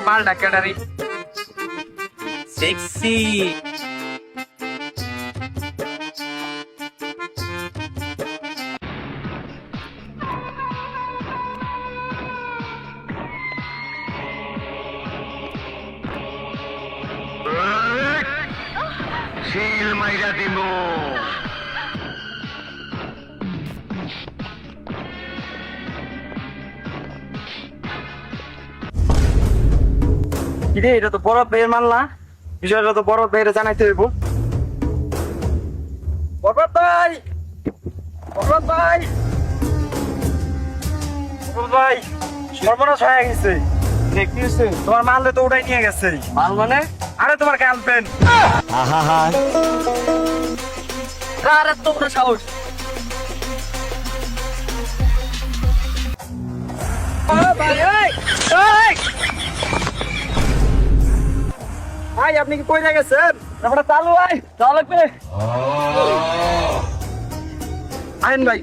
পাল্টা ক্যাটারি সেক্সি। শিল মাইরা দিব। কিরে এটা তো বড় ভাইয়ের মানলা, বিষয়টা তো বড় ভাইয়ের জানাইতে হইব। বরবাদ ভাই, বরবাদ ভাই, বরবাদ ভাই, সর্বনাশ হয়ে গেছে। কি হয়েছে? তোমার মাললে তো ওটাই নিয়ে গেছে। মাল মানে? আরে তোমার গার্লফ্রেন্ড। আরে তোমরা সাহস। ভাই আপনি কি কই গেছেন? আমরা চালু ভাই, চালু লাগবে। আইন ভাই,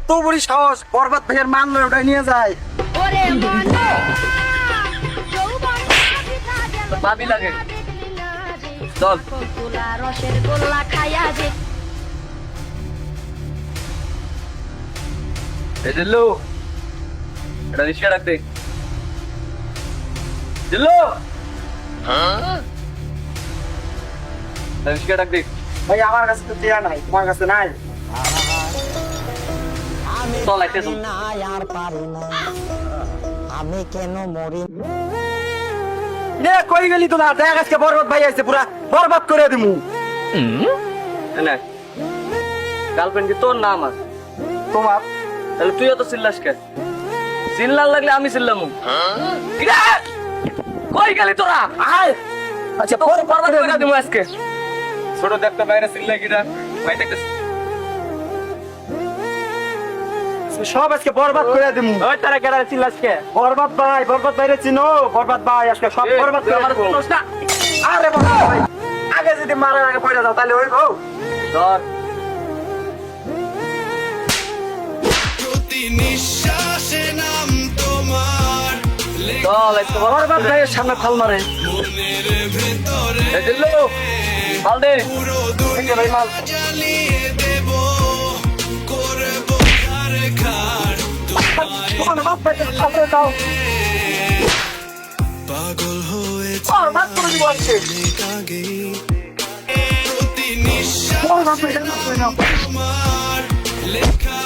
তো বড়ি সাহস, বরবাদ ভাইয়ের মান লয় ওটাই নিয়ে যায়। ওরে মনা ভাবি লাগে চল। গোলা রসের গোল্লা খাইয়া যে এই দিল্লু, এটা রিক্সা ডাক দে। দিল্লু, রিক্সা ডাক দে। ভাই আমার কাছে তো দেয়া নাই, তোমার কাছে নাই। চল আইতে চল। আর পারি না আমি কেন মরি নে কই গেলি তোরা? দেখ আজকে বরবাদ ভাই আইছে, পুরা বরবাদ করে দিমু। না গার্লফ্রেন্ড কি তোর নাম আছে? তোমার তাহলে তুইও তো চিল্লাস কে? চিল্লার লাগলে আমি চিল্লামু। কিরা? কই গেলি তোরা? আয়। আচ্ছা তোর বরবাদ করে দিমু আজকে। ছোট দেখতে বাইরে চিল্লাই কিরা? ভাই দেখতে সব আজকে বরবাদ করে দিমু। ওই তারা কেডা চিল্লাস কে? বরবাদ ভাই, বরবাদ ভাইরে চিনো? বরবাদ ভাই আজকে সব বরবাদ করে আমার দিমু। দোষ না। আরে বরবাদ ভাই, আগে যদি মারার আগে পয়রা দাও তাহলে হইবো। ধর প্রতি নিঃশ্বাসে নাম তোমার চল একটু বরবাদ ভাইয়ের সামনে ফাল মারে। মনের ভেতরে এই দিল্লু, ভাল দে। পুরো এই যে ভাই মাল। দুনিয়া জ্বালিয়ে দেব করব খার খার তোমার বাপ ভাইয়ের সামনে দাও। পাগল হয়েছে বরবাদ করে দিব আজকে। অনেক আগেই প্রতি নিঃশ্বাস বরবাদ ভাইয়ের সামনে দাও। তোমার লেখা